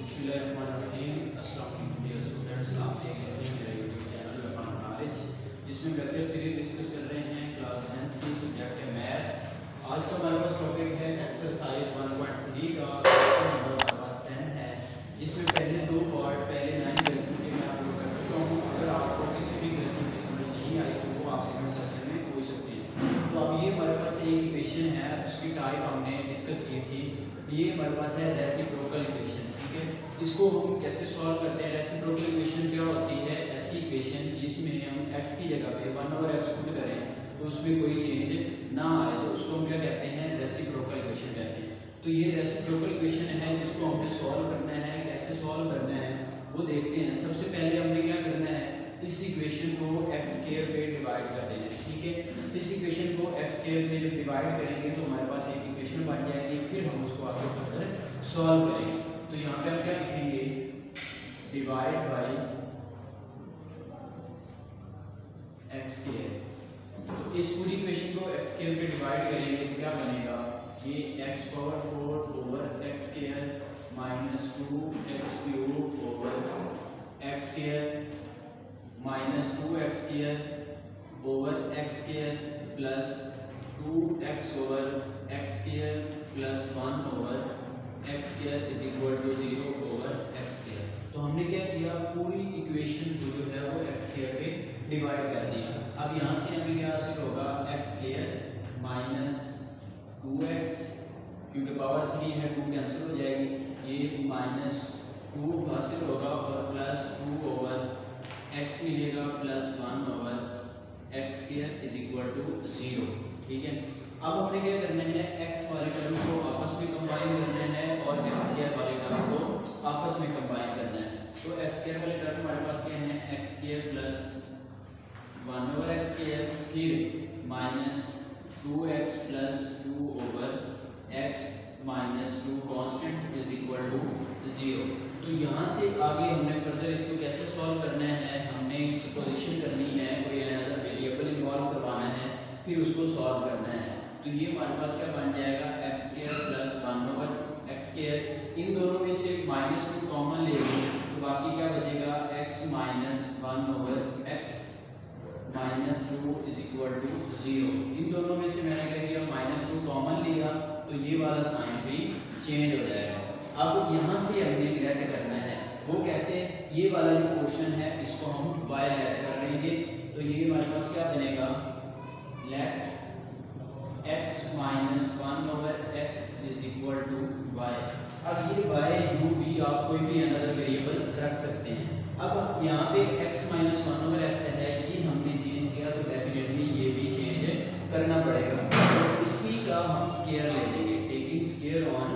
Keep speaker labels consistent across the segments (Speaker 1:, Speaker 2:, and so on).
Speaker 1: बिस्मिल्लाहिर्रहमानिर्रहीम। अस्सलाम वालेकुम डियर स्टूडेंट्स, आप देख रहे हैं मेरा YouTube channel weapon of knowledge, जिसमें लेक्चर सीरीज डिस्कस कर रहे हैं क्लास 10th की सब्जेक्ट है मैथ। आज का हमारे पास टॉपिक है एक्सरसाइज 1.3 का क्वेश्चन नंबर हमारे पास 10 है, जिसमें पहले दो पार्ट पहले 9 लेसन के मैं अपलोड कर चुका हूँ। अगर आपको किसी भी लेसन की समझ नहीं आई तो वो आप कमेंट सेक्शन में पूछ सकते हैं। तो अब ये हमारे पास एक इक्वेशन है, उसकी टाइप हमने डिस्कस की थी। ये हमारे पास है रेसिप्रोकल इक्वेशन, ठीक है। इसको हम कैसे सॉल्व करते हैं? रेसिप्रोकल इक्वेशन क्या होती है? ऐसी इक्वेशन जिसमें हम x की जगह पे 1/x पुट करें तो उसमें कोई चेंज ना आए, तो उसको हम क्या कहते हैं? रेसिप्रोकल इक्वेशन कहते हैं। तो ये रेसिप्रोकल इक्वेशन है जिसको हमने सॉल्व करना है। कैसे सॉल्व करना है वो देखते हैं। सबसे पहले हमने क्या करना है, इस इक्वेशन को x² पे डिवाइड कर देना है, ठीक है। इस इक्वेशन को x² पे जब डिवाइड करेंगे तो हमारे पास एक इक्वेशन बन जाएगी, फिर हम उसको आगे फर्दर सॉल्व करेंगे। तो यहाँ पे हम क्या लिखेंगे? Divide by x²। तो इस पूरी इक्वेशन को x² पे डिवाइड करेंगे तो क्या बनेगा? ये x⁴ over x² minus 2x³ over x² minus 2x² over x² plus 2x over x² plus 1 over x² is equal to 0 over x²। तो हमने क्या किया? पूरी इक्वेशन को जो है वो x² पे डिवाइड कर दिया। अब यहाँ से हमें क्या हासिल होगा? x² माइनस 2x, क्योंकि पावर 3 है 2 कैंसिल हो जाएगी, ये माइनस 2 हासिल होगा और प्लस 2 ओवर x मिलेगा plus 1 over x² is equal to 0, ठीक है। अब हमने क्या करना है? x वाले टर्म को आपस में कंबाइन करना है और x² वाले टर्म को आपस में कंबाइन करना है। तो x² वाले टर्म हमारे पास क्या है? x² प्लस 1 ओवर x², फिर minus 2x plus 2 over x minus 2 constant is equal to 0। तो यहाँ से आगे हमने फर्दर इसको कैसे सॉल्व करना है? हमने सुपोजिशन करनी है, कोई अनदर वेरिएबल इन्वॉल्व करवाना है, फिर उसको सॉल्व करना है। तो ये हमारे पास क्या बन जाएगा? x² plus 1 over x²। इन दोनों में से माइनस 2 कॉमन ले लेंगे तो बाकी क्या बचेगा? x minus 1 over x minus 2 is equal to 0। इन दोनों में से मैंने क्या किया? माइनस 2 कॉमन लिया तो ये वाला साइन भी चेंज हो जाएगा। अब यहाँ से हमने लेट करना है, वो कैसे? ये वाला जो पोर्शन है इसको हम y लेट कर लेंगे। तो ये हमारे पास क्या बनेगा? Let x minus 1 over x is equal to y। अब ये y u v आप कोई भी अनदर वेरिएबल रख सकते हैं। अब यहाँ पे x माइनस 1 ओवर x है, ये हमने चेंज किया तो डेफिनेटली ये भी चेंज करना पड़ेगा। तो इसी का हम स्क्वायर ले लेंगे, taking square on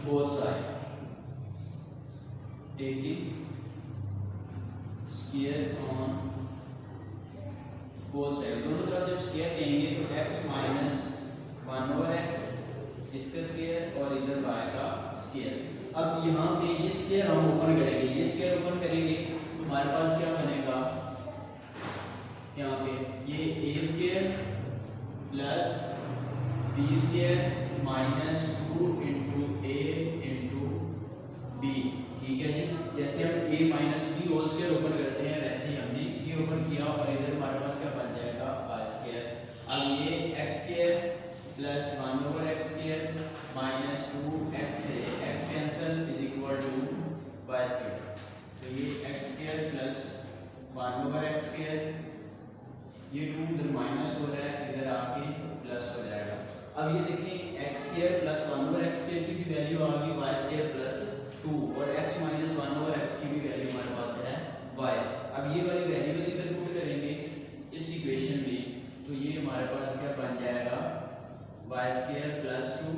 Speaker 1: both side, taking square on both side. दोनों तरफ जब स्क्वायर लेंगे तो x माइनस 1 ओवर x इसका स्क्वायर और इधर y का स्क्वायर। अब यहाँ पे ये स्क्वायर हम ओपन करेंगे, ये स्क्वायर ओपन करेंगे तो हमारे पास क्या बनेगा? यहाँ पे ये a² plus b² minus 2 into a into b, ठीक है जी। जैसे हम a minus b whole square open करते हैं वैसे ही हमने ये ओपन किया और इधर हमारे पास क्या बन जाएगा? y²। अब ये x² plus 1 over x² minus 2x से x cancel is equal to y²। तो ये x² प्लस 1 ओवर x², ये 2 इधर माइनस हो रहा है, इधर आके प्लस हो जाएगा। अब ये देखें x² प्लस 1 ओवर x² की भी वैल्यू आ गई y² प्लस 2 और x माइनस 1 ओवर x की भी वैल्यू हमारे पास है y। अब ये वाली वैल्यूज इधर पुट करेंगे इस इक्वेशन में तो ये हमारे पास क्या बन जाएगा? y² प्लस 2,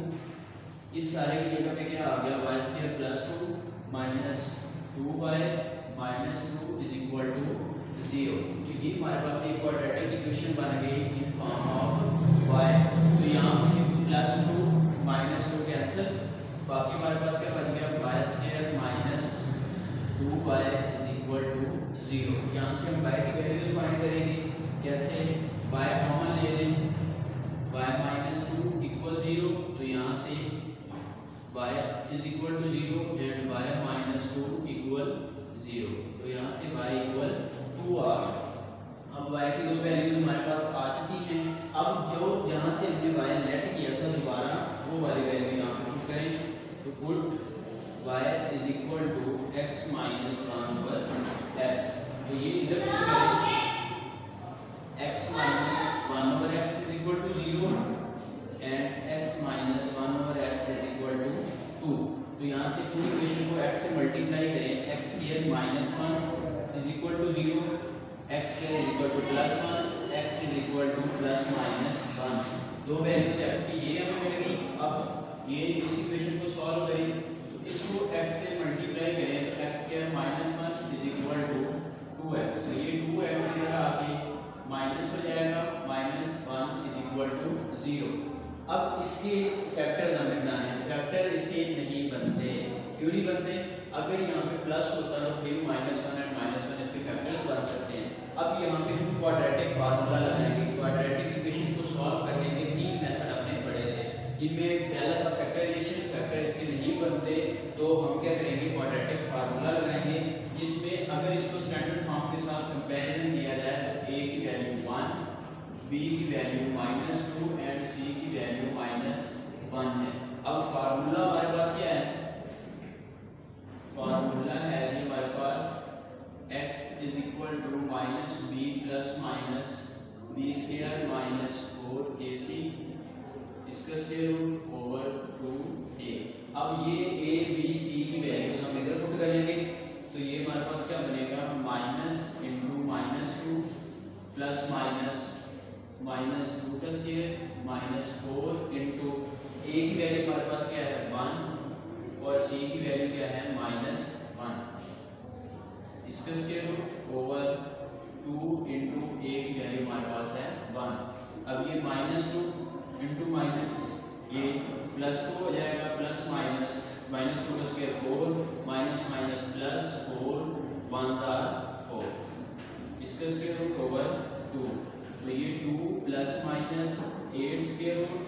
Speaker 1: इस सारे की जगह पे क्या आ गया? y² plus 2 minus 2y minus 2 is equal to 0। क्योंकि हमारे पास एक क्वाड्रेटिक इक्वेशन बन गई इन फॉर्म ऑफ y। तो यहाँ पे प्लस 2 माइनस 2 कैंसिल, बाकी हमारे पास क्या बन गया? y² minus 2y is equal to 0। यहाँ से हम y की वैल्यूज फाइंड करेंगे। कैसे? y कॉमन ले लें, y माइनस 2 इक्वल 0, तो यहाँ से y is equal to 0 and y minus 2 y equal 2 आ गया। अब y की दो वैल्यूज हमारे पास आ चुकी हैं। अब जो यहाँ से हमने y लेट किया था दोबारा वो वाली वैल्यू यहाँ पे पुट करें। तो put y is equal to x minus 1 over x। तो ये इधर पुट करें x minus 1 over x is equal to 0 and x minus 1 over x is equal to 2। तो यहाँ से पूरी इक्वेशन को x से मल्टीप्लाई करें, x square minus 1 is equal to 0, x square is equal to plus 1, x is equal to plus minus 1। दो values x की ये हमें मिल गई। अब ये इस इक्वेशन को सॉल्व करें तो इसको x से मल्टीप्लाई करें तो x square minus 1 is equal to 2x। तो ये 2x इधर आके माइनस हो जाएगा, माइनस 1 इज इक्वल टू 0। अब इसके फैक्टर्स हमें बनाने हैं। फैक्टर इसके नहीं बनते। क्यों नहीं बनते? अगर यहाँ पे प्लस होता तो फिर माइनस 1 एंड माइनस 1 इसके फैक्टर्स बन सकते हैं। अब यहाँ पे हम क्वाड्रेटिक फार्मूला लगाएंगे। क्वाड्रेटिक इक्वेशन को सॉल्व करने के तीन मेथड अपने पढ़े थे, जिनमें पहला था फैक्टराइजेशन। फैक्टर इसके नहीं बनते तो हम क्या करेंगे, क्वाड्रेटिक फार्मूला लगाएंगे, जिसमें अगर इसको स्टैंडर्ड फॉर्म के साथ कंपैरिजन किया जाए तो a की वैल्यू 1, b की वैल्यू -2 एंड c की वैल्यू -1 है। अब फार्मूला हमारे पास क्या है? फार्मूला है ये हमारे पास x is equal to minus b plus minus b square minus 4ac इसका स्क्वायर रूट ओवर 2a। अब ये a b c की वैल्यूज हम इधर पुट करेंगे तो ये हमारे पास क्या बनेगा, माइनस इंटू -2 प्लस माइनस -2 का स्क्वायर -4 इंटू a की वैल्यू हमारे पास क्या है 1 और c की वैल्यू क्या है -1, इसका square root over 2 into a की वैल्यू हमारे पास है 1। अब ये -2 इंटू माइनस ये +2 हो जाएगा, प्लस माइनस -2 का स्क्वायर 4 माइनस माइनस प्लस 4 1 4, इसका स्क्वायर रूट ओवर 2। तो ये 2 plus minus 8 square root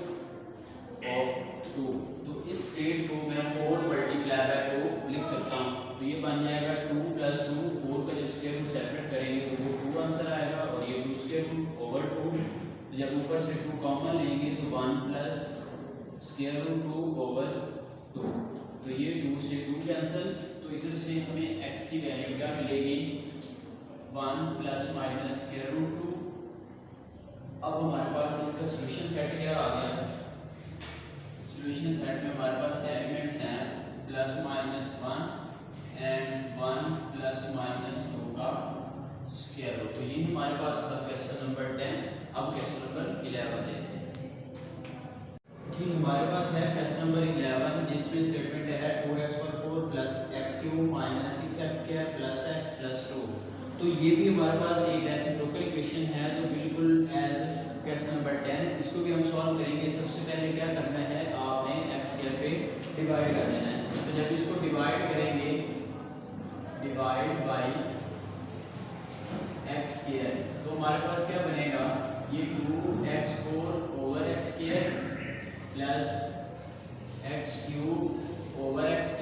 Speaker 1: of 2। तो इस 8 को मैं 4 मल्टीप्लाई बाय 2 लिख सकता हूँ। तो ये बन जाएगा 2 प्लस 2, 4 का जब स्क्वायर रूट सेपरेट करेंगे तो वो 2 आंसर आएगा और ये 2 स्क्वायर रूट ओवर 2। तो जब ऊपर से 2 कॉमन लेंगे तो 1 प्लस स्क्वायर रूट 2 ओवर 2। तो ये 2 से 2 कैंसिल। तो इधर से हमें x की वैल्यू क्या मिलेगी, 1 प्लस माइनस स्क्वायर रूट 2। अब हमारे पास इसका सॉल्यूशन सेट क्या आ गया? सॉल्यूशन सेट में हमारे पास एलिमेंट्स हैं plus minus 1 and 1 plus minus 2 का स्क्वायर रूट। तो ये हमारे पास था क्वेश्चन नंबर 10। अब क्वेश्चन नंबर 11 देखते हैं। जी हमारे पास है क्वेश्चन नंबर 11, जिसमें स्टेटमेंट है 2x/4 plus x³ minus 6x² plus x plus 2। तो ये भी हमारे पास एक रेसिप्रोकल इक्वेशन है। तो बिल्कुल एज क्वेश्चन नंबर 10 इसको भी हम सॉल्व करेंगे। सबसे पहले क्या करना है, आपने x² पे डिवाइड कर देना है। तो जब इसको डिवाइड करेंगे, डिवाइड बाय x², तो हमारे पास क्या बनेगा, ये 2x4 over x² plus x³ over x²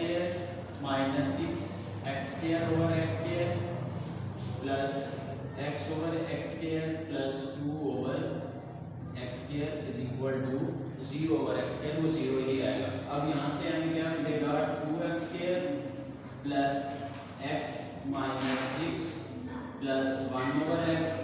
Speaker 1: minus 6x² over x² plus x over x² plus 2 over x² is equal to 0 over x², वो 0 ही आएगा। अब यहाँ से हमें क्या मिलेगा, 2x² plus x minus 6 plus 1 over x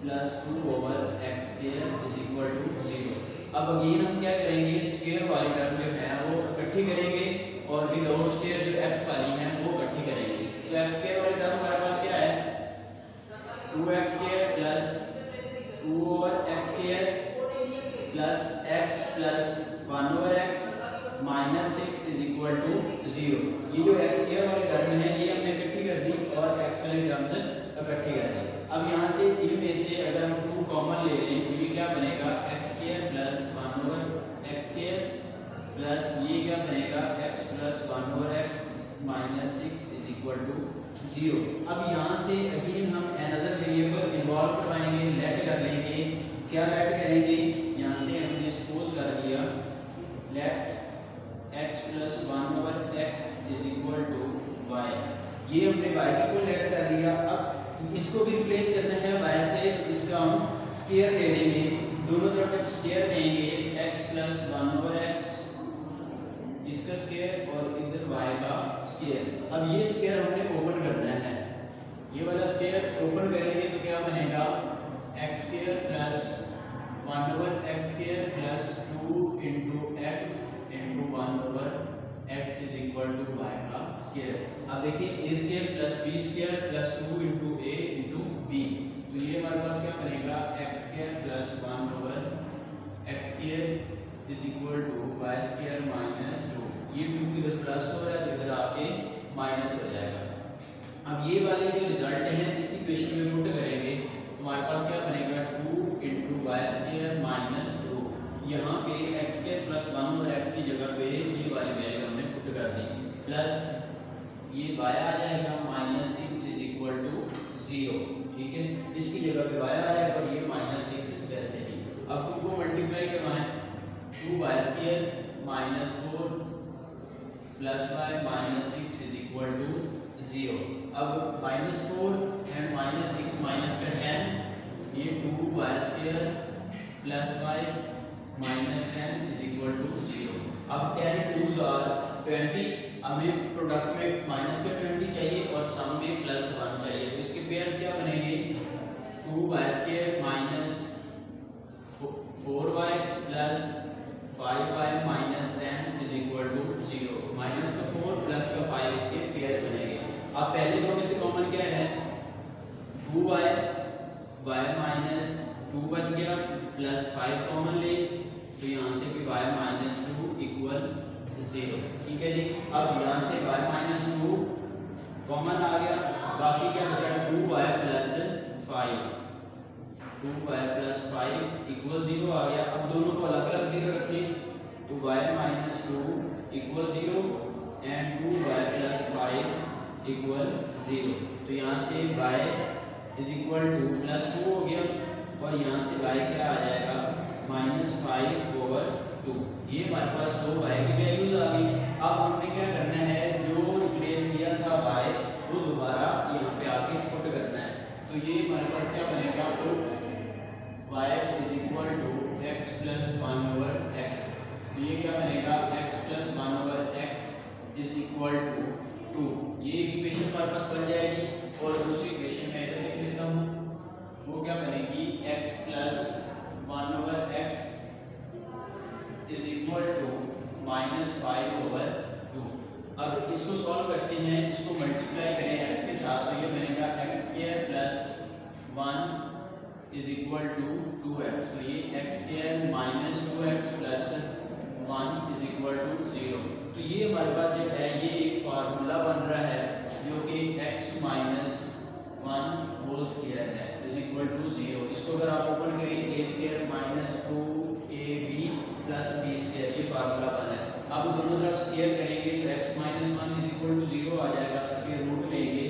Speaker 1: plus 2 over x² is equal to 0। अब again हम क्या करेंगे, स्क्वायर वाली टर्म जो है वो इकट्ठी करेंगे और विदाउट स्क्वायर जो x वाली है वो इकट्ठी करेंगे। तो x² वाली टर्म हमारे पास क्या है, 2x² plus 2 over x² plus x plus 1 over x minus 6 is equal to 0। ये जो x² वाली टर्म है ये हमने इकट्ठी कर दी और x वाली टर्म से इकट्ठी कर दी। अब यहाँ से इनमें से अगर हम 2 कॉमन ले लें तो ये क्या बनेगा, x² plus 1 over x² plus ये क्या बनेगा, x plus 1 over x minus 6 is equal to 0। अब यहाँ से अगेन हम अनदर वेरिएबल इन्वॉल्व करवाएंगे, लेट कर लेंगे। क्या लेट करेंगे, यहाँ से हमने सपोज कर दिया let x plus 1 over x is equal to y। ये हमने y को लेट कर लिया। अब इसको भी रिप्लेस करना है y से, तो इसका हम स्क्वायर ले लेंगे, दोनों तरफ स्क्वायर लेंगे, x प्लस 1/x इसका स्क्वायर और इधर y का स्क्वायर। अब ये स्क्वायर हमने ओपन करना है, ये वाला स्क्वायर ओपन करेंगे तो क्या बनेगा, x square plus 1/x square plus 2 into x into 1/x is equal to y का स्क्वायर। अब देखिए a square plus b square plus 2 into a into b, तो ये हमारे पास क्या बनेगा, x square plus 1/x square is equal to y square minus 2। ये 2 की इधर प्लस हो रहा है तो इधर आके माइनस हो जाएगा। अब ये वाले जो रिजल्ट है इस इक्वेशन में पुट करेंगे तो हमारे पास क्या बनेगा, 2 into y स्क्वायर माइनस 2, यहाँ पे x स्क्वायर प्लस 1 और x की जगह पे ये वाली वैल्यू हमने पुट कर दी, प्लस ये y आ जाएगा माइनस 6 इज इक्वल टू 0, ठीक है, इसकी जगह पे y आ जाएगा और ये माइनस 6 वैसे ही। अब उनको मल्टीप्लाई करवाएं, 2y square minus 4 plus y minus 6 is equal to 0। अब माइनस 4 एंड माइनस 6 माइनस का 10, ये 2y square plus y minus 10 is equal to 0। अब 10 2s आर 20, हमें प्रोडक्ट में माइनस का 20 चाहिए और सम में प्लस 1 चाहिए, तो इसके पेयर्स क्या बनेंगे, 2y square minus 4y plus 5y minus 10 is equal to 0। Minus का 4 प्लस का 5 इसके पेयर बनेंगे। अब पहले दो में से कॉमन क्या है, 2y, y माइनस 2 बच गया, प्लस 5 कॉमन ले तो यहाँ से भी y माइनस 2 इक्वल 0, ठीक है जी। अब यहाँ से y माइनस 2 कॉमन आ गया, बाकी क्या बचा, 2y plus 5, 2y plus 5 equal 0 आ गया। अब दोनों को अलग अलग 0 रखें तो y minus 2 equal 0 and 2y plus 5 equal 0, तो यहाँ से y is equal to plus 2 हो गया और यहाँ से y क्या आ जाएगा, माइनस 5/2। ये हमारे पास दो y की वैल्यूज आ गई। अब हमने क्या करना है, जो रिप्लेस किया था y वो दोबारा यहाँ पे आके पुट करना है, तो ये हमारे पास क्या बनेगा, put y is equal to x plus 1/x, तो ये क्या बनेगा, x plus 1/x is equal to 2। ये इक्वेशन हमारे पास बन जाएगी और दूसरी इक्वेशन मैं इधर लिख लेता हूँ, वो क्या बनेगी, x plus 1/x is equal to minus 5/2। अब इसको सॉल्व करते हैं, इसको मल्टीप्लाई करें x के साथ तो ये बनेगा x square plus 1 is equal to 2x, तो ये x square minus 2x plus 1 is equal to 0। तो ये हमारे पास जो है ये एक फार्मूला बन रहा है जो कि x माइनस 1 होल स्क्वायर है इज इक्वल टू 0। इसको अगर आप ओपन करें, a square minus 2ab plus b square, ये फार्मूला बना है। अब दोनों तरफ स्क्वायर करेंगे तो x minus 1 is equal to 0 आ जाएगा, इसके रूट लेंगे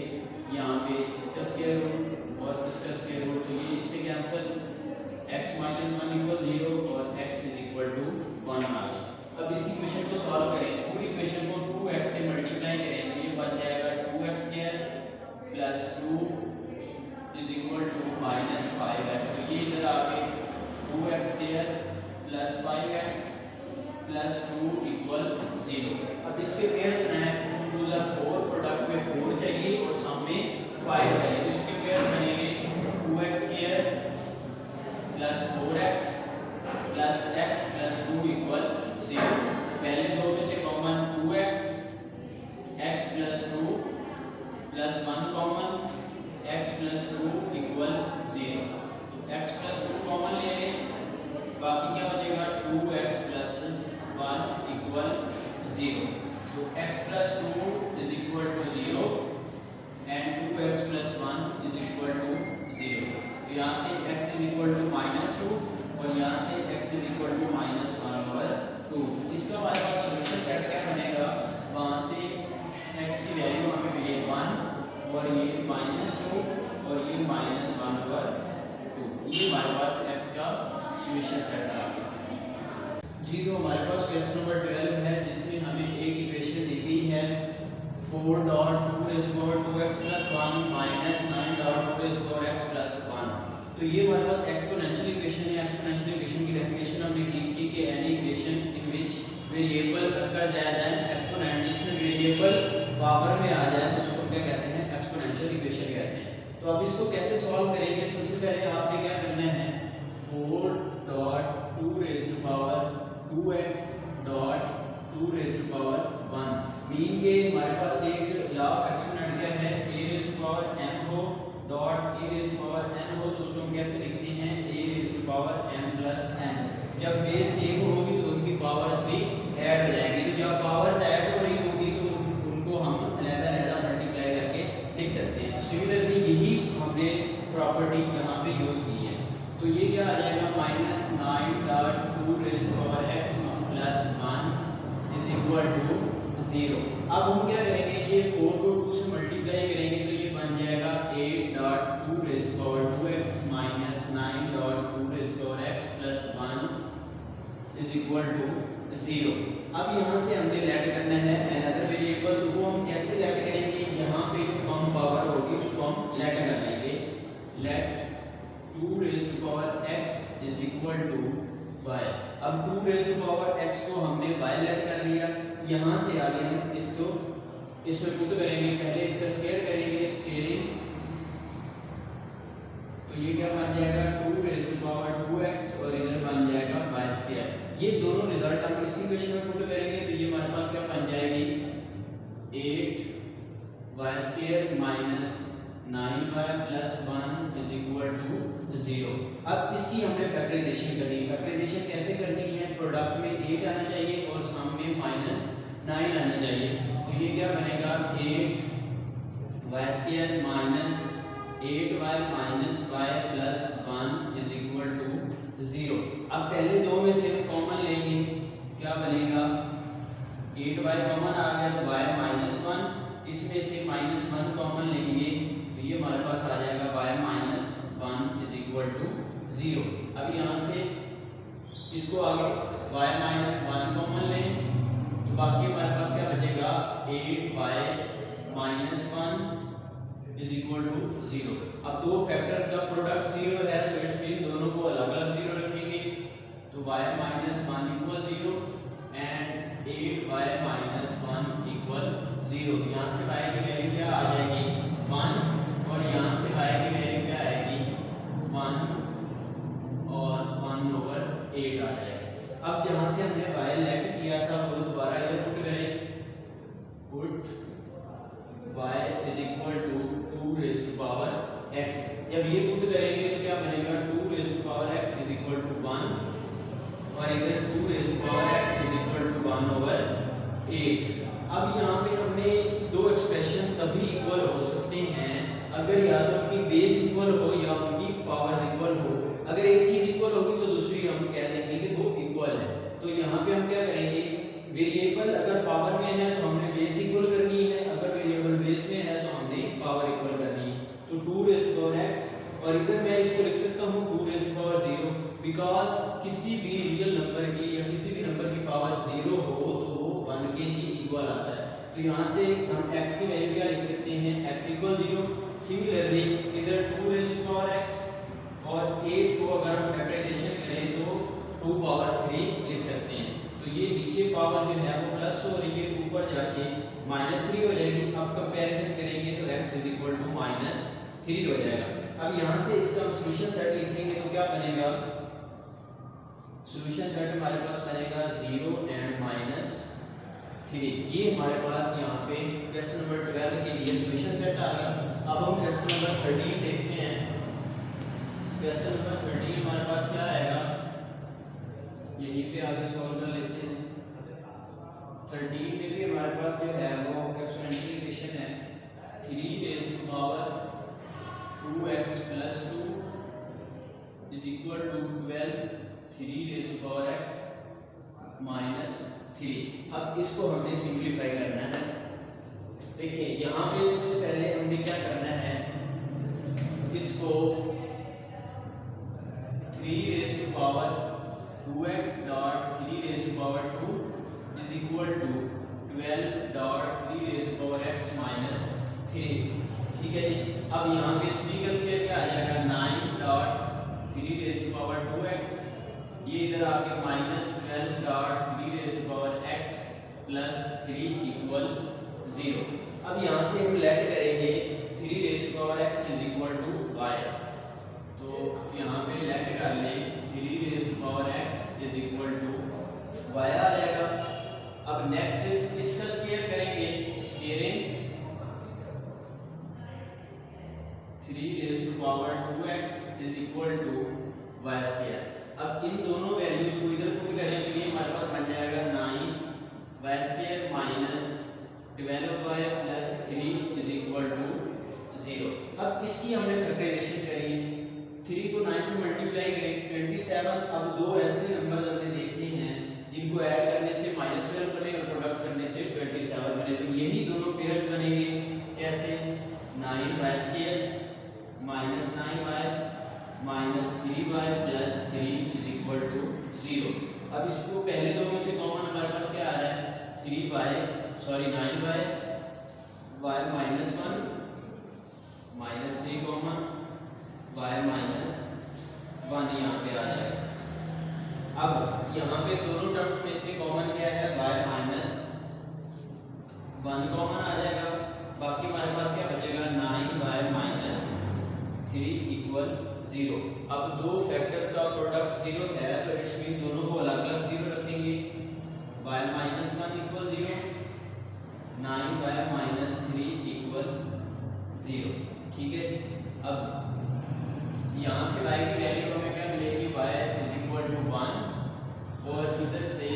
Speaker 1: यहाँ पे, इसका स्क्वायर रूट और इसका स्क्वायर रूट, तो ये इससे कैंसिल, x माइनस 1 इक्वल 0 और x इज इक्वल टू 1 आ गया। अब इस इक्वेशन को सॉल्व करें, पूरी इक्वेशन को 2x से मल्टीप्लाई करें तो ये बन जाएगा 2x square plus 2 is equal to minus 5x, तो ये इधर आके 2x square plus 5x plus 2 equal 0। अब इसके पेयर्स बनाएं, 2 are 4, प्रोडक्ट में 4 चाहिए और सम में 5 चाहिए, तो इसके पेयर्स बनेंगे 2x square plus 4x plus x plus 2 equal 0। पहले दो में से common 2x, x plus 2 plus 1 common, x plus 2 equal 0, तो x प्लस 2 कॉमन ले लें, बाकी क्या बचेगा, 2x प्लस 1 इक्वल 0, तो x plus 2 is equal to 0 and 2x plus 1 is equal to 0। तो यहाँ से x is equal to minus 2 और यहाँ से x is equal to minus 1/2। इसका हमारे पास सोल्यूशन सेट क्या बनेगा, वहाँ से x की वैल्यू हमें मिली 1 और ये माइनस 2 और ये माइनस 1/2, ये हमारे पास x का सोल्यूशन सेट आ गया जी। तो हमारे पास क्वेश्चन नंबर 12 है जिसमें हमें एक इक्वेशन दी गई है 4 dot 2 raise to power 2x plus 1 minus 9 dot 2 raise to power x plus 1। तो ये हमारे पास एक्सपोनेंशियल इक्वेशन है। एक्सपोनेंशियल इक्वेशन की डेफिनेशन हमने की थी कि any equation in which variable occurs as an exponent, जिसमें वेरिएबल पावर में आ जाए तो उसको क्या कहते हैं, एक्सपोनेंशियल इक्वेशन कहते हैं। तो अब इसको कैसे सॉल्व करेंगे, सबसे पहले आपने क्या करना है, 4 dot 2 raise to power 2x dot 2 raise to power 1 mean के हमारे पास एक लॉ ऑफ एक्सपोनेंट क्या है, a raise to power m हो dot a raise to power n हो, तो उसको हम कैसे लिखते हैं, a raise to power m plus n। जब बेस सेम होगी तो उनकी पावर्स भी ऐड हो जाएंगी। तो जब पावर्स ऐड हो रही होगी तो उनको हम अलग-अलग मल्टीप्लाई करके लिख सकते हैं। सिमिलरली यही हमने प्रॉपर्टी यहाँ पे यूज की है। तो ये क्या आ जाएगा, minus 9 dot 2 raise to power x plus 1 is equal to 0। अब हम क्या करेंगे, ये 4 को 2 से मल्टीप्लाई करेंगे तो ये बन जाएगा 8 dot 2 raise to power 2x minus 9 dot 2 raise to power x plus 1 is equal to 0। अब यहाँ से हमने लेट करना है अनदर वेरिएबल, तो वो हम कैसे लेट करेंगे, यहाँ पे जो कम पावर होगी उसको हम लेट कर लेंगे। Let 2 raise to power x is equal to y। अब 2 रेज़ टू पावर x को हमने y लेट कर लिया। यहाँ से आगे हम इसको इसमें पुट करेंगे, पहले इसका स्केयर करेंगे, स्केलिंग, तो ये क्या बन जाएगा 2 रेज़ टू पावर 2x और इधर बन जाएगा y स्क्वायर। ये दोनों रिजल्ट हम इसी इक्वेशन में पुट करेंगे तो ये हमारे पास क्या बन जाएगी 8y square minus 9y plus 1 is equal to 0। अब इसकी हमने फैक्टराइजेशन करनी है। फैक्टराइजेशन कैसे करनी है, प्रोडक्ट में 8 आना चाहिए और सामने माइनस 9 आना चाहिए। तो ये क्या बनेगा 8y square minus 8y minus y plus 1 is equal to 0। अब पहले दो में से हम कॉमन लेंगे, क्या बनेगा 8y कॉमन आ गया तो y माइनस 1, इसमें से माइनस 1 कॉमन लेंगे तो ये हमारे पास आ जाएगा y minus 1 is equal to 0। अब यहाँ से इसको आगे y माइनस 1 कॉमन लें तो बाकी हमारे पास क्या बचेगा 8y minus 1 is equal to 0। अब दो फैक्टर्स का प्रोडक्ट 0 है तो इट्स मीन दोनों को अलग-अलग 0 रखेंगे तो y minus 1 equal 0 and 8y minus 1 equal 0। यहाँ से y की वैल्यू क्या आ जाएगी 1 और यहाँ से y की वैल्यू क्या आएगी 1 और 1/8 आ जाएगी। अब जहाँ से हमने y लेट किया था वो दोबारा इधर पुट करें, put y is equal to 2 raise to power x। जब ये पुट करेंगे तो क्या बनेगा 2 raise to power x is equal to 1 और इधर 2 raise to power x is equal to 1/8। अब यहाँ पे हमने दो एक्सप्रेशन तभी इक्वल हो सकते हैं अगर या तो उनकी बेस इक्वल हो या उनकी पावर्स इक्वल हो। अगर एक चीज इक्वल होगी तो दूसरी हम कह देंगे कि वो इक्वल है। तो यहाँ पे हम क्या करेंगे, वेरिएबल अगर पावर में है तो हमने बेस इक्वल करनी है, अगर वेरिएबल बेस में है तो हमने पावर इक्वल करनी है। तो 2 रेज़ टू पावर x और इधर मैं इसको लिख सकता हूँ 2 रेज़ टू पावर 0 बिकॉज किसी भी रियल नंबर की या किसी भी नंबर की पावर 0 हो तो वो 1 के ही इक्वल आता है। तो यहाँ से हम x की वैल्यू क्या लिख सकते हैं, x इक्वल 0। सिमिलरली इधर 2 रेज़ टू पावर x और 8 को अगर हम फैक्टराइजेशन करें तो 2 पावर 3 लिख सकते हैं। तो ये नीचे पावर जो है वो प्लस हो रही है, ऊपर जाके -3 हो जाएगी। अब कंपैरिजन करेंगे तो x इज इक्वल टू -3 हो जाएगा। अब यहाँ से इसका हम सॉल्यूशन सेट लिखेंगे तो क्या बनेगा, सॉल्यूशन सेट हमारे पास बनेगा 0 एंड -3। ये हमारे पास यहाँ पे क्वेश्चन नंबर 12 के लिए सॉल्यूशन सेट आ गया। अब हम क्वेश्चन नंबर 13 देखते हैं। क्वेश्चन नंबर 13 हमारे पास क्या आएगा, यहीं पे आगे सॉल्व कर लेते हैं। 13 में भी हमारे पास जो है वो एक्सपोनेंशियल इक्वेशन है 3 raise to power 2x plus 2 is equal to 12 3 raise to power x minus 3। अब इसको हमने सिंप्लीफाई करना है। देखिए यहाँ पे सबसे पहले हमने क्या करना है, इसको 3 raise to power 2x dot 3 raise to power 2 is equal to 12 dot 3 raise to power x minus 3। ठीक है जी। अब यहाँ से 3 का स्क्वायर क्या आ जाएगा 9 dot 3 raise to power 2x, ये इधर आके minus 12 dot 3 raise to power x plus 3 equal 0। अब यहाँ से हम लेट करेंगे 3 raise to power x is equal to y, तो यहाँ पे लेट कर लें 3 raise to power x is equal to y आ जाएगा। अब नेक्स्ट इसका स्क्वायर करेंगे, squaring 3 raise to power 2x is equal to y square. अब इन दोनों वैल्यूज को इधर पुट करें तो ये हमारे पास बन जाएगा 9y square minus 12y plus 3 is equal to 0। अब इसकी हमने फैक्टराइजेशन करी है, 3 को 9 से मल्टीप्लाई करें 27। अब दो ऐसे नंबर हमने देखने हैं जिनको ऐड करने से -12 बने और प्रोडक्ट करने से 27 बने, तो यही दोनों पेयर्स बनेंगे। कैसे 9y square minus 9y minus 3y plus 3 is equal to 0। अब इसको पहले दो में से कॉमन हमारे पास क्या आ रहा है 9y y minus 1 minus 3 common y minus 1 यहाँ पे आ जाएगा। अब यहाँ पे दोनों टर्म्स में से कॉमन क्या है y माइनस 1 कॉमन आ जाएगा, बाकी हमारे पास क्या बचेगा 9y माइनस 3 इक्वल 0। अब दो फैक्टर्स का प्रोडक्ट 0 है तो इट्स मीन दोनों को अलग अलग 0 रखेंगे, y minus 1 equal 0, 9y minus 3 equal 0। ठीक है। अब यहाँ से y की वैल्यू हमें क्या मिलेगी y इज इक्वल टू 1 और इधर से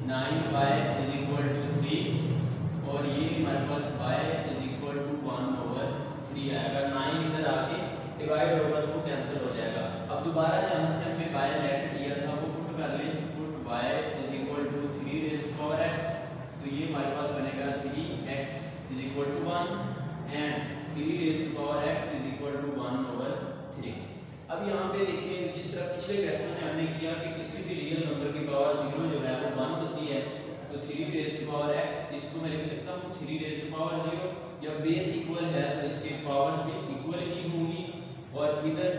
Speaker 1: 9y इज इक्वल टू 3 और ये हमारे पास y इज इक्वल टू 1/3 आएगा। 9 इधर आके डिवाइड होगा तो वो कैंसिल हो जाएगा। अब दोबारा जहाँ से हमने y लेट किया था वो पुट कर लें, put y is equal to 3 raise to power x, तो ये हमारे पास बनेगा 3x is equal to 1 and 3 raise to power x is equal to 1/3। अब यहाँ पे देखिए जिस तरह पिछले क्वेश्चन में हमने किया कि किसी भी रियल नंबर की पावर 0 जो है वो 1 होती है, तो 3 रेज़ टू पावर x इसको मैं लिख सकता हूँ 3 रेज़ टू पावर 0। जब बेस इक्वल है तो इसके पावर्स भी इक्वल ही होंगी और इधर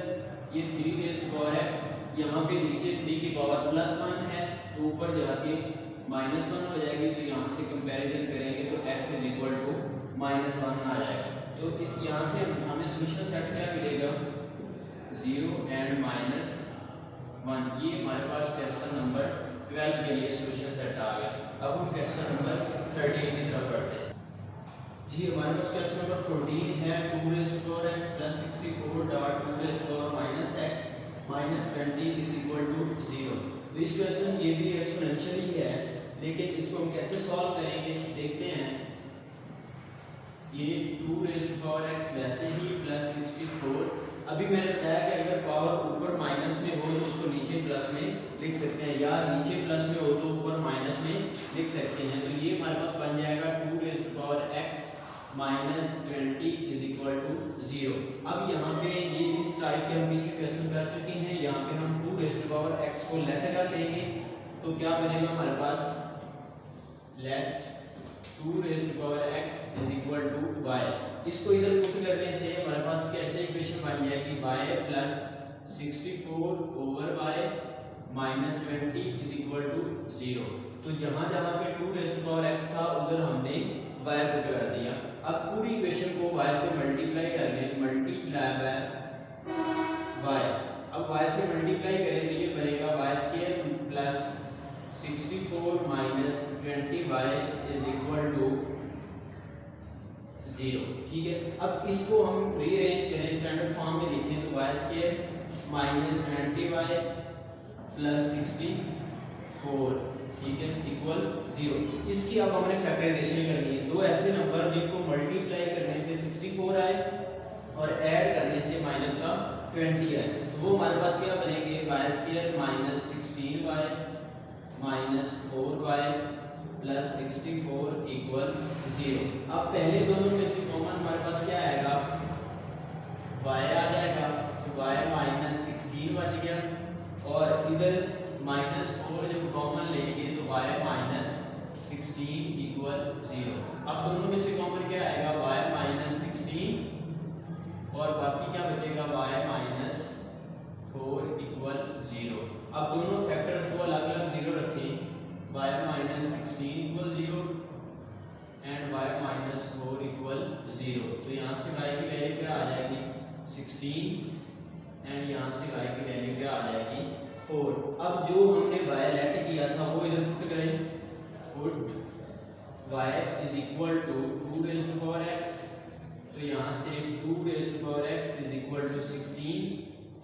Speaker 1: ये 3 रेज़ टू पावर x, यहाँ पे नीचे 3 की पावर +1 है तो ऊपर जाके -1 हो जाएगी, तो यहाँ से कंपैरिजन करेंगे तो x इज इक्वल टू -1 आ जाएगा। तो इस यहाँ से हमें सोल्यूशन सेट क्या मिलेगा 0 एंड -1। ये हमारे पास क्वेश्चन नंबर 12 के लिए सोल्यूशन सेट आ गया। अब हम क्वेश्चन नंबर 13 की तरफ बढ़ते हैं जी। हमारे पास क्वेश्चन नंबर 14 है 2 raise to power x plus 64 dot 2 raise to power minus x minus 20 is equal to 0। तो इस क्वेश्चन ये भी एक्सपोनेंशियल ही है, लेकिन इसको हम कैसे सॉल्व करेंगे देखते हैं। ये 2 रेज़ टू पावर x वैसे ही प्लस 64, अभी मैंने बताया कि अगर पावर ऊपर माइनस में हो तो उसको नीचे प्लस में लिख सकते हैं, या नीचे प्लस में हो तो ऊपर माइनस में लिख सकते हैं। तो ये हमारे पास बन जाएगा 2 raise to power x minus 20 is equal to 0। अब यहाँ पे ये इस टाइप के हम पीछे क्वेश्चन कर चुके हैं, यहाँ पे हम 2 रेज़ टू पावर x को लेट कर लेंगे तो क्या बनेगा हमारे पास let 2 raise to power x is equal to y। इसको इधर पुट करने से हमारे पास कैसे इक्वेशन बन जाएगी y plus 64/y minus 20 is equal to 0। तो जहाँ जहाँ पे 2 रेज़ टू पावर x था उधर हमने y पुट कर दिया। अब पूरी इक्वेशन को y से मल्टीप्लाई कर लें, मल्टीप्लाई बाय y। अब y से मल्टीप्लाई करें तो ये बनेगा y square plus 64 minus 20y is equal to 0। ठीक है। अब इसको हम रीअरेंज करें, स्टैंडर्ड फॉर्म में लिखें तो y square minus 20y plus 64, ठीक है, इक्वल 0। इसकी अब हमने फैक्टराइजेशन करनी है। दो ऐसे नंबर जिनको मल्टीप्लाई करने से 64 आए और ऐड करने से माइनस का 20 आए, तो वो हमारे पास क्या बनेंगे y square minus 16y minus 4y plus 64 equal 0। अब पहले दोनों में से कॉमन हमारे पास क्या आएगा y आ जाएगा, तो y माइनस 16 बच गया और इधर -4 जब कॉमन लेंगे तो y माइनस 16 इक्वल बचेगा y माइनस 4 इक्वल 0। अब दोनों फैक्टर्स को अलग अलग 0 रखें, y minus 16 equal 0 and y minus 4 equal 0। तो यहाँ से y की वैल्यू क्या आ जाएगी 16 एंड यहाँ से y की वैल्यू क्या आ जाएगी 4। अब जो हमने y लेट किया था वो इधर पुट करें, put y is equal to 2 raise to power x। तो यहाँ से 2 raise to power x is equal to 16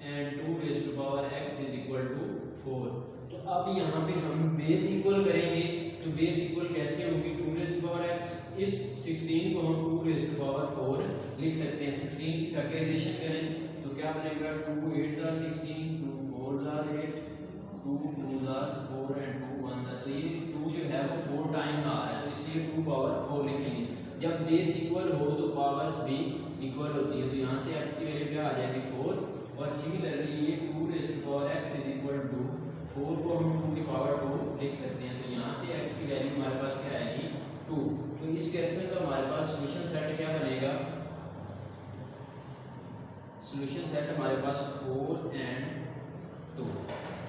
Speaker 1: and 2 raise to power x is equal to 4। तो अब यहाँ पे हम बेस इक्वल करेंगे, तो बेस इक्वल कैसे होगी 2 रेज़ टू पावर x, इस 16 को हम 2 रेज़ टू पावर 4 लिख सकते हैं। 16 की फैक्टराइजेशन करें तो क्या बनेगा 2 8s are 16, 2 4s are 8, 2 2s are 4 and 2 1s are, तो ये 2 जो है वो 4 टाइम आ रहा है, तो इसलिए 2 पावर 4 लिखेंगे। जब बेस इक्वल हो तो पावर्स भी इक्वल होती है, तो यहाँ से x की वैल्यू क्या आ जाएगी 4 और सिमिलरली ये 2 raise to power x is equal to 4 को हम 2 की पावर 2 लिख सकते हैं। तो यहाँ से x की वैल्यू हमारे पास क्या आएगी 2। तो इस क्वेश्चन का हमारे पास सॉल्यूशन सेट क्या बनेगा, सॉल्यूशन सेट हमारे पास 4 एंड 2।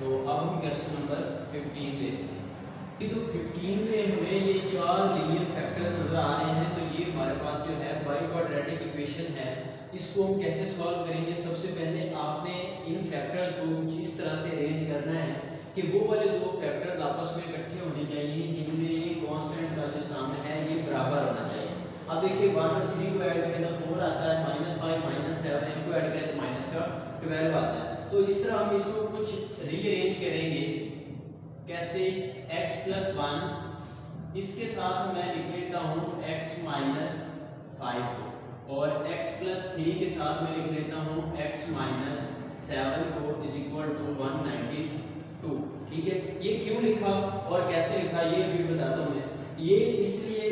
Speaker 1: तो अब हम क्वेश्चन नंबर 15 देखते हैं। तो 15 में हमें ये 4 लीनियर फैक्टर्स नजर आ रहे हैं। तो ये हमारे पास जो है बाई क्वाड्रेटिक इक्वेशन है, इसको हम कैसे सॉल्व करेंगे। सबसे पहले आपने इन फैक्टर्स को कुछ इस तरह से अरेंज करना है कि वो वाले दो फैक्टर्स आपस में इकट्ठे होने चाहिए जिनमें ये कांस्टेंट का जो सम है ये बराबर होना चाहिए। अब देखिए 1 और 3 को ऐड करें तो 4 आता है, -5 -7 इनको ऐड करें तो माइनस का 12 आता है। तो इस तरह हम इसको कुछ रीअरेंज करेंगे। कैसे, x प्लस 1 इसके साथ मैं लिख लेता हूँ x माइनस 5 को, और x प्लस 3 के साथ मैं लिख लेता हूँ x माइनस 7 को इज इक्वल टू 192। ठीक है, ये क्यों लिखा और कैसे लिखा ये भी बताता हूँ मैं। ये इसलिए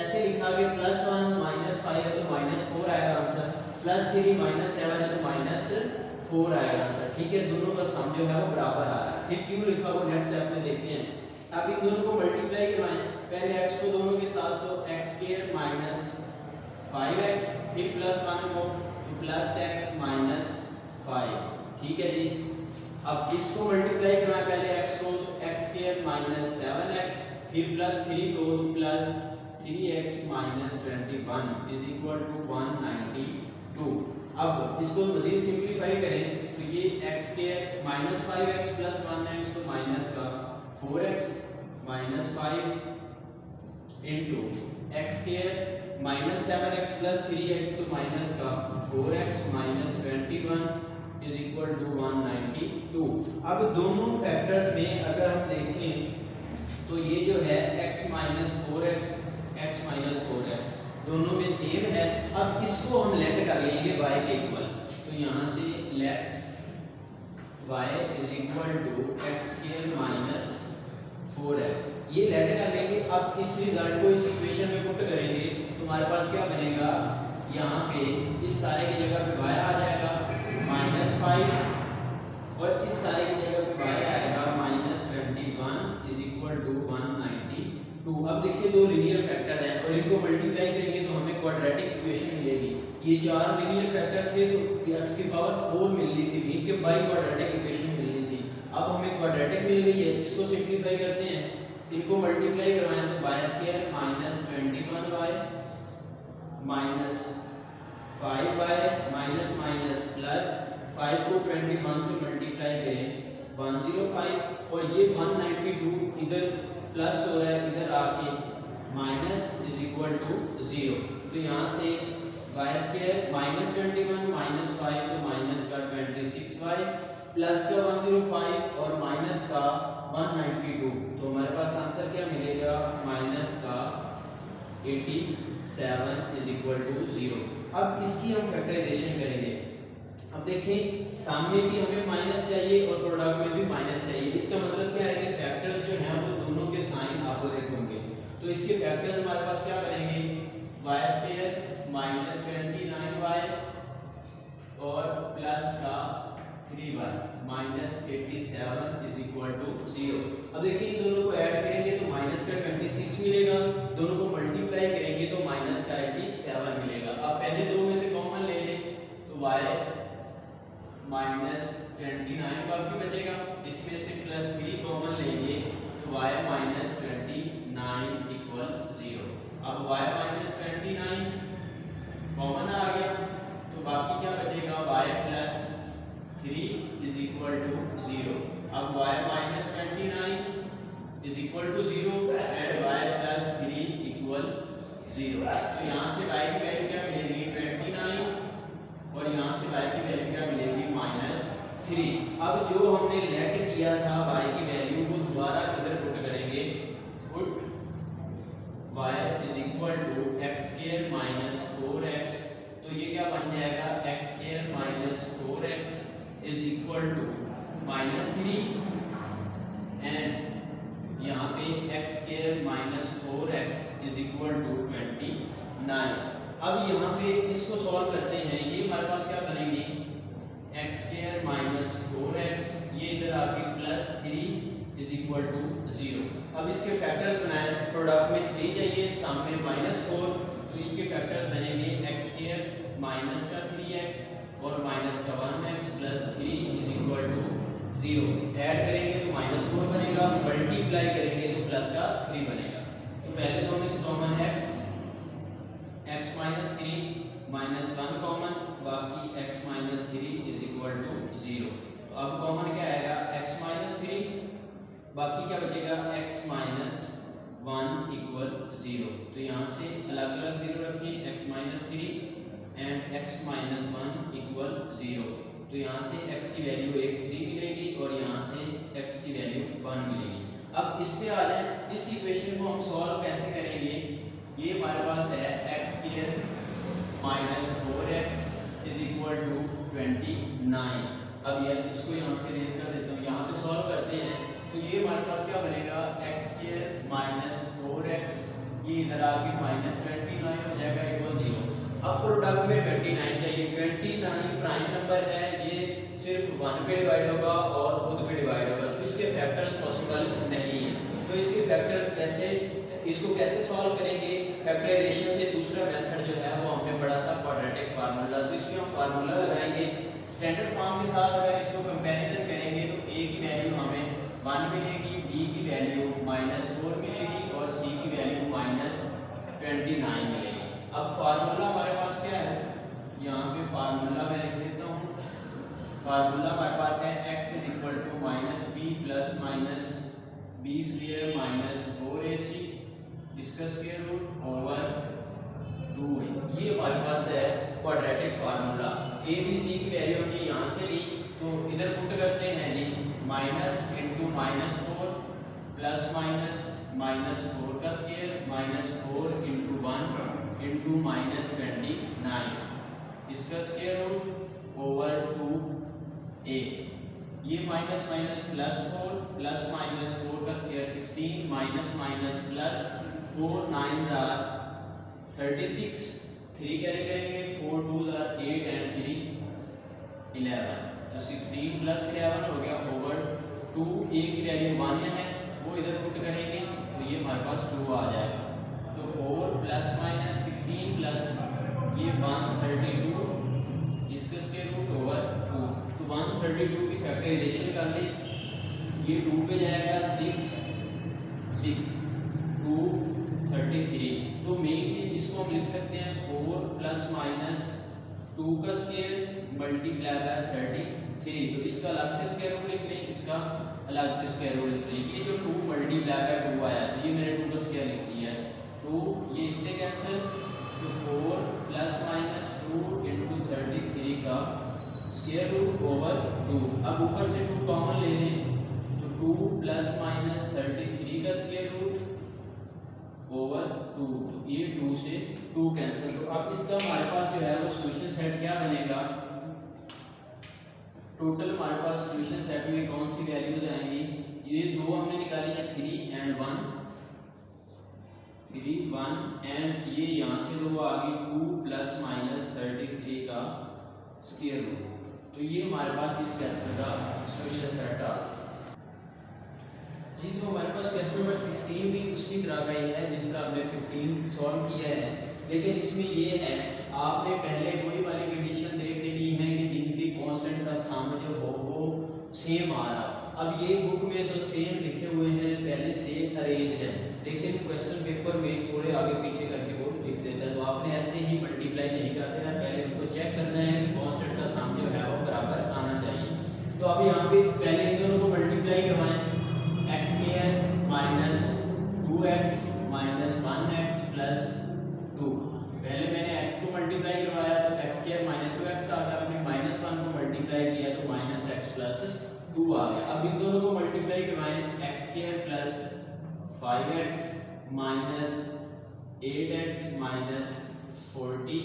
Speaker 1: ऐसे लिखा कि प्लस 1 माइनस 5 है तो माइनस 4 आएगा आंसर, प्लस 3 माइनस 7 है तो माइनस 4 आएगा आंसर। ठीक है, दोनों का सम जो है वो बराबर आ रहा है। ठीक, क्यों लिखा वो नेक्स्ट स्टेप में देखते हैं। अब इन दोनों को मल्टीप्लाई करवाएं, पहले x को दोनों के साथ तो x स्क्वायर माइनस 5x, फिर प्लस 1 को तो प्लस x माइनस 5। ठीक है जी, अब इसको मल्टीप्लाई करवाएं पहले x को तो x स्क्वायर माइनस 7x, फिर प्लस 3 को तो plus 3x minus 21 is equal to 192। अब इसको मजीद सिंप्लीफाई करें तो ये x square minus 5x plus 1x तो माइनस का 4x minus 5 into x square minus 7x plus 3x तो माइनस का 4x minus 21 is equal to 192। अब दोनों फैक्टर्स में अगर हम देखें तो ये जो है x minus 4x x minus 4x दोनों में सेम है। अब इसको हम लेट कर लेंगे y के इक्वल, तो यहाँ से let y is equal to x square minus 4x, ये लेट कर लेंगे। अब इस रिजल्ट को इस इक्वेशन में पुट करेंगे तो हमारे पास क्या बनेगा, यहाँ पे इस सारे की जगह पे y आ जाएगा -5 और इस सारे की जगह पे y आएगा -21 इज इक्वल टू 192। अब देखिए दो लीनियर फैक्टर हैं और इनको मल्टीप्लाई करेंगे तो हमें क्वाड्रेटिक इक्वेशन मिलेगी। ये 4 लीनियर फैक्टर थे तो x की पावर 4 मिलनी थी, इनके बाई क्वाड्रेटिक इक्वेशन मिलनी थी। अब हमें क्वाड्रेटिक मिल गई है, इसको सिंप्लीफाई करते हैं, इनको मल्टीप्लाई करवाएं तो y square minus 21y minus 5y minus minus plus 5 को 21 से मल्टीप्लाई करें 105 और ये 192 इधर प्लस हो रहा है, इधर आके माइनस इज इक्वल टू 0। तो यहाँ से y स्क्वायर माइनस 21 माइनस 5 तो माइनस का 26y प्लस का 105 और माइनस का 192, तो हमारे पास आंसर क्या मिलेगा माइनस का 87 इज इक्वल टू 0। अब इसकी हम फैक्टराइजेशन करेंगे। अब देखें सामने भी हमें माइनस चाहिए और प्रोडक्ट में भी माइनस चाहिए। इसका मतलब क्या है कि फैक्टर्स जो हैं वो दोनों के साइन अपोजिट होंगे। तो इसके फैक्टर्स हमारे पास क्या बनेंगे, y स्क्वायर माइनस 29y और प्लस का 3y minus 87 is equal to 0। अब देखिए इन दोनों को ऐड करेंगे तो माइनस का 26 मिलेगा, दोनों को मल्टीप्लाई करेंगे तो माइनस का 87 मिलेगा। अब पहले दो में से कॉमन ले लें तो y माइनस 29 बाकी बचेगा, इसमें से प्लस 3 कॉमन लेंगे तो y माइनस 29 इक्वल 0। अब y माइनस 29 कॉमन आ गया तो बाकी क्या बचेगा, y plus 3 is equal to 0। अब y minus 29 is equal to 0 and y plus 3 equal 0। तो यहाँ से y की वैल्यू क्या मिलेगी 29 और यहाँ से y की वैल्यू क्या मिलेगी माइनस 3। अब जो हमने लेट किया था y की वैल्यू को दोबारा इधर पुट करेंगे, put y is equal to x square minus 4x, तो ये क्या बन जाएगा x square minus 4x is equal to minus 3 and यहाँ पे x square minus 4x is equal to 29। अब यहाँ पे इसको सॉल्व करते हैं, ये हमारे पास क्या बनेगी एक्स स्क्वायर माइनस 4x, ये इधर आके प्लस 3 इज इक्वल टू 0। अब इसके फैक्टर्स बनाए, प्रोडक्ट में 3 चाहिए, सामने माइनस 4, तो इसके फैक्टर्स बनेंगे एक्स स्क्वायर माइनस का 3x और माइनस का 1x plus 3 is equal to 0। Add करेंगे तो माइनस 4 बनेगा, मल्टीप्लाई करेंगे तो प्लस का 3 बनेगा। तो पहले दोनों में से common x minus 3 minus 1 common, बाकी x minus 3 is equal to 0। तो अब कॉमन क्या आएगा x माइनस 3, बाकी क्या बचेगा x माइनस 1 इक्वल 0। तो यहाँ से अलग अलग 0 रखें, x minus 3 and x minus 1 equal 0। तो यहाँ से x की वैल्यू 3 मिलेगी और यहाँ से x की वैल्यू 1 मिलेगी। अब इस पे आ जाए, इस इक्वेशन को हम सॉल्व कैसे करेंगे, ये हमारे पास है x square minus 4x is equal to 29। अब ये इसको यहाँ से रेज कर देता हूँ, यहाँ पे सॉल्व करते हैं तो ये हमारे पास क्या बनेगा एक्स स्क्वायर माइनस 4x, ये इधर आके माइनस 29 हो जाएगा इक्वल 0। अब प्रोडक्ट में 29 चाहिए, 29 प्राइम नंबर है, ये सिर्फ 1 पे डिवाइड होगा और खुद पे डिवाइड होगा, तो इसके फैक्टर्स पॉसिबल नहीं है। तो इसके फैक्टर्स कैसे, इसको कैसे सॉल्व करेंगे, फैक्टराइजेशन से दूसरा मेथड जो है वो हमने पढ़ा था क्वाड्रेटिक फार्मूला। तो इसमें हम फार्मूला लगाएंगे स्टैंडर्ड फॉर्म के साथ, अगर इसको कंपैरिजन करेंगे तो a की वैल्यू हमें 1 मिलेगी, b की वैल्यू माइनस 4 मिलेगी और c की वैल्यू माइनस 29 मिलेगी। अब फार्मूला हमारे पास क्या है, यहाँ पे फार्मूला मैं लिख देता हूँ, फार्मूला हमारे पास है x is equal to minus b plus minus b square minus 4ac इसका स्क्वायर रूट ओवर 2 है। ये हमारे पास है quadratic formula. a b c की वैल्यू हमने यहाँ से ली तो इधर पुट करते हैं जी, minus into minus 4 plus minus minus 4 का square minus 4 into 1 into minus 29 इसका स्क्वायर रूट ओवर 2a। ये minus minus plus 4 plus minus 4 का square 16 minus minus plus 4 9s are 36, 3 carry करेंगे 4 2s are 8 and 3 11, तो 16 plus 11 हो गया over 2। a की value 1 है, वो इधर पुट करेंगे तो ये हमारे पास 2 आ जाएगा। तो 4 प्लस माइनस 16 प्लस ये 132 इसका स्क्वायर रूट ओवर 2। तो 132 की फैक्टराइजेशन कर लें, ये 2 पे जाएगा 6 6 2 33। तो मेनली इसको हम लिख सकते हैं 4 प्लस माइनस 2 का स्क्वायर मल्टीप्लाई बाय 33। तो इसका अलग से स्क्वायर रूट लिख लें, इसका अलग से स्क्वायर रूट लिख लें। ये जो 2 मल्टीप्लाई बाय 2 आया तो ये मैंने 2 का स्क्वायर लिख दिया है, तो ये इससे कैंसिल, तो 4 प्लस माइनस 2 इंटू 33 का स्क्वायर रूट ओवर 2। अब ऊपर से 2 कॉमन ले लें तो 2 प्लस माइनस 33 का स्क्वायर रूट ओवर 2, तो ये 2 से 2 कैंसिल। तो अब इसका हमारे पास जो है वो सॉल्यूशन सेट क्या बनेगा, टोटल हमारे पास सॉल्यूशन सेट में कौन सी वैल्यूज आएंगी, ये 2 हमने निकाली है 3 एंड 1 एंड ये यहाँ से 2 आ गई 2 प्लस माइनस 33 का स्क्वायर रूट। तो ये हमारे पास इस क्वेश्चन का सॉल्यूशन सेट आ जी। तो हमारे पास क्वेश्चन नंबर 16 भी उसी तरह का ही है जिस तरह हमने 15 सॉल्व किया है, लेकिन इसमें ये है आपने पहले वही वाली कंडीशन देख लेनी है कि इनके कांस्टेंट का सम
Speaker 2: सेम आ रहा। अब ये बुक में तो सेम लिखे हुए हैं, पहले से अरेंज्ड है, लेकिन क्वेश्चन पेपर में थोड़े आगे पीछे करके वो लिख देता है। तो आपने ऐसे ही मल्टीप्लाई नहीं करना है, पहले उनको चेक करना है कि कांस्टेंट का साम जो है वो बराबर आना चाहिए। तो अब यहाँ पे पहले इन दोनों को मल्टीप्लाई करवाएं, x square minus 2x minus 1x plus 2। पहले मैंने x को मल्टीप्लाई करवाया तो x स्क्वायर माइनस 2x आ गया, फिर माइनस 1 को मल्टीप्लाई किया तो माइनस x प्लस 2 आ गया। अब इन दोनों को मल्टीप्लाई करवाएं, x square plus 5x minus 8x minus 40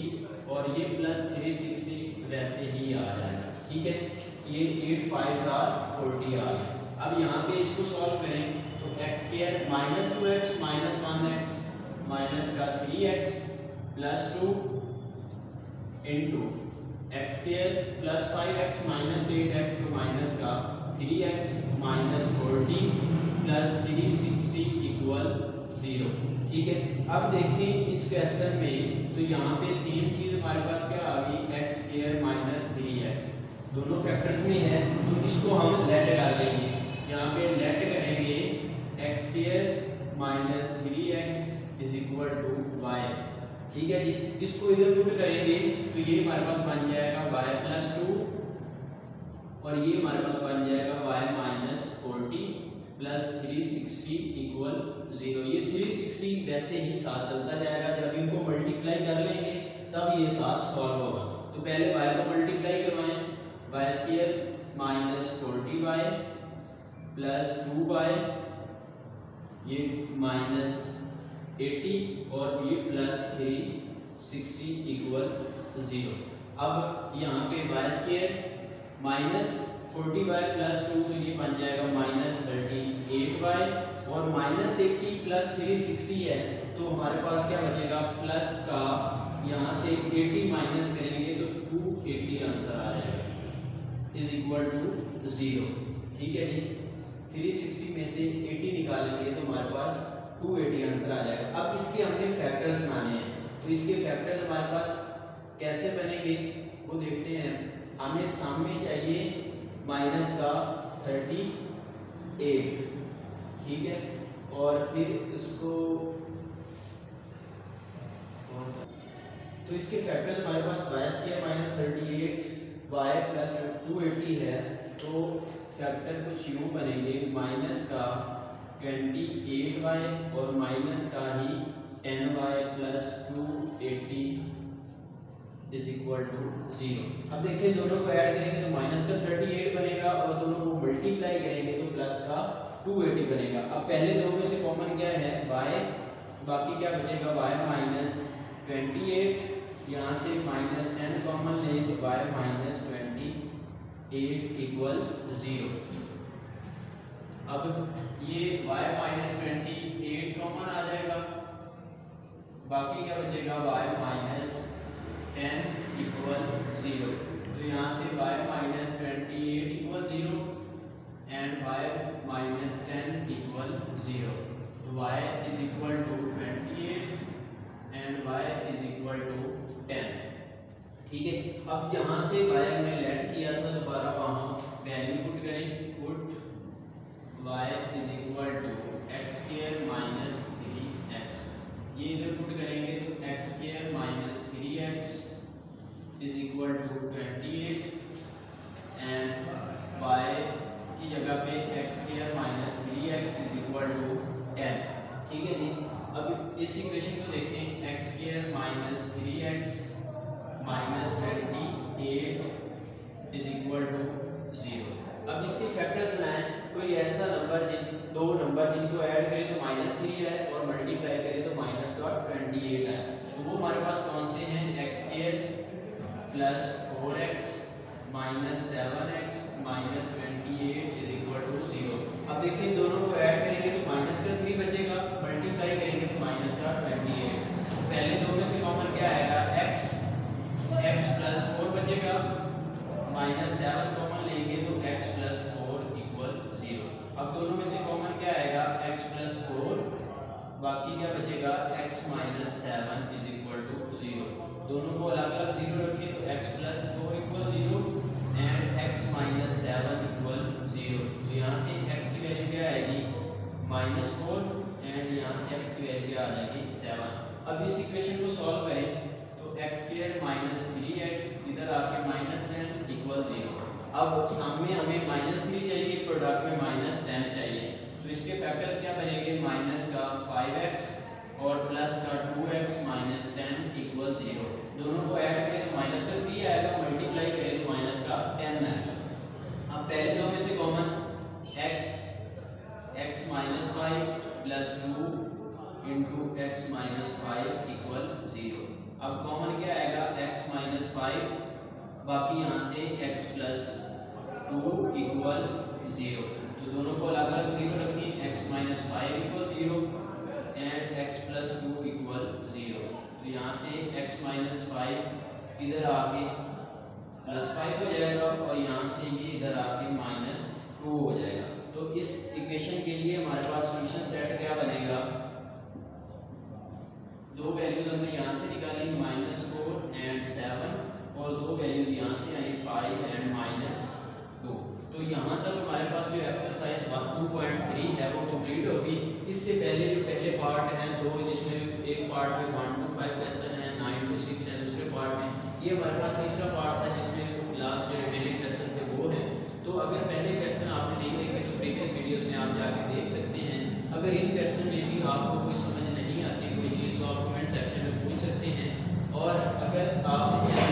Speaker 2: और ये प्लस 360 वैसे ही आ जाएगा। ठीक है, ये 8 5 का 40 आ गया। अब यहाँ पे इसको सॉल्व करें तो x square minus 2x minus 1x minus का 3x plus 2 into x square plus 5x minus 8x तो माइनस का 3x माइनस 40 प्लस 360 इक्वल 0। ठीक है, अब देखें इस क्वेश्चन में तो यहाँ पे सेम चीज़ हमारे पास क्या आ गई, एक्स स्क्वायर माइनस 3x दोनों फैक्टर्स में है, तो इसको हम लेट कर लेंगे। यहाँ पे लेट करेंगे x square minus 3x is equal to y. ठीक है जी, इसको इधर पुट करेंगे तो ये हमारे पास बन जाएगा y प्लस 2 और ये हमारे पास बन जाएगा y माइनस 40 प्लस 360 इक्वल 0। ये 360 वैसे ही साथ चलता जाएगा, जब इनको मल्टीप्लाई कर लेंगे तब ये साथ सॉल्व होगा। तो पहले y को मल्टीप्लाई करवाएं, y square minus 40y plus 2y ये माइनस 80 और ये प्लस 360 इक्वल 0। अब यहाँ पे y square minus 40y plus 2 तो ये बन जाएगा माइनस 38y और माइनस 80 प्लस 360 है तो हमारे पास क्या बचेगा, प्लस का यहाँ से 80 माइनस करेंगे तो 280 आंसर आ जाएगा इज इक्वल टू 0। ठीक है जी, 360 में से 80 निकालेंगे तो हमारे पास 280 आंसर आ जाएगा। अब इसके हमने फैक्टर्स बनाने हैं, तो इसके फैक्टर्स हमारे पास कैसे बनेंगे वो देखते हैं। हमें सामने चाहिए माइनस का 38, ठीक है, और फिर इसको तो इसके फैक्टर्स हमारे पास y square minus 38 y plus 280 है, तो फैक्टर कुछ यूँ बनेंगे, माइनस का 28y और माइनस का ही 10y plus 280 is equal to 0। अब देखिए दोनों को ऐड करेंगे तो माइनस का 38 बनेगा और दोनों को मल्टीप्लाई करेंगे तो प्लस का 280 बनेगा। अब पहले दो में से कॉमन क्या है y, बाकी क्या बचेगा y माइनस 28, यहाँ से माइनस 10 कॉमन लें तो y माइनस 28 इक्वल 0। अब ये y माइनस 28 कॉमन आ जाएगा, बाकी क्या बचेगा y माइनस 10 इक्वल 0। तो यहाँ से y minus 28 equal 0 and y minus 10 equal 0। तो y is equal to 28 and y is equal to 10। ठीक है, अब यहाँ से y हमने लेट किया था, दोबारा वहाँ वैल्यू पुट करें, put y is equal to x square minus 3x, ये इधर पुट करेंगे तो x square minus 3x is equal to 28 and y की जगह पे x square minus 3x is equal to 10। ठीक है जी, अब इस इक्वेशन को देखें, x square minus 3x minus 28 is equal to 0। अब इसके फैक्टर्स बनाएं, कोई ऐसा नंबर दो नंबर जिनको ऐड करें तो माइनस 3 है और मल्टीप्लाई करें तो माइनस का 28 है, तो वो हमारे पास कौन से हैं, x square plus 4x minus 7x minus 28 is equal to 0। अब देखिए दोनों को ऐड करेंगे तो माइनस का 3 बचेगा, मल्टीप्लाई करेंगे तो माइनस का 28। पहले दो में से कॉमन क्या आएगा, x प्लस 4 बचेगा, माइनस 7 कॉमन लेंगे तो x प्लस 4 इक्वल 0। अब दोनों में से कॉमन क्या आएगा, x प्लस 4, बाकी क्या बचेगा, x minus 7 is equal to 0। दोनों को अलग अलग 0 रखें तो x plus 4 equal 0 and x minus 7 equal 0। तो यहाँ से x की वैल्यू क्या आएगी -4 एंड यहाँ से x की वैल्यू क्या आ जाएगी 7। अब इस इक्वेशन को सॉल्व करें तो x² -3x इधर आके -10 इक्वल 0। अब सामने हमें -3 चाहिए, प्रोडक्ट में -10 चाहिए, तो इसके फैक्टर्स क्या बनेंगे, माइनस का 5x और प्लस का 2x -10 इक्वल 0। दोनों को ऐड करें तो माइनस का 3 आएगा, मल्टीप्लाई करें तो माइनस का 10 आएगा। अब पहले दो में से common x -5 plus 2 into x -5 equal 0। अब कॉमन क्या आएगा x -5, बाकी यहाँ से x प्लस 2 इक्वल 0। तो दोनों को अलग अलग 0 रखें, x -5 equal 0 and x plus 2 equal 0। तो यहाँ से x -5 इधर आके +5 हो जाएगा और यहाँ से ये इधर आके -2 हो जाएगा। तो इस इक्वेशन के लिए हमारे पास सॉल्यूशन सेट क्या बनेगा, दो वैल्यूज हमने यहाँ से निकाली -4 एंड 7 और दो वैल्यूज यहाँ से आई 5 एंड -2। तो यहाँ तक हमारे पास जो एक्सरसाइज 2.3 है वो कंप्लीट होगी। इससे पहले जो पहले पार्ट हैं दो, जिसमें एक पार्ट में 1 to 5 क्वेश्चन है, 9 to 6 है दूसरे पार्ट में, ये हमारे पास तीसरा पार्ट था जिसमें लास्ट जो रिमेनिंग क्वेश्चन थे वो है। तो अगर पहले क्वेश्चन आपने नहीं देखे तो प्रीवियस वीडियोस में आप जाके देख सकते हैं। अगर इन क्वेश्चन में भी आपको कोई समझ नहीं आती कोई चीज़ तो आप कमेंट सेक्शन में पूछ सकते हैं। और अगर आप इस चैनल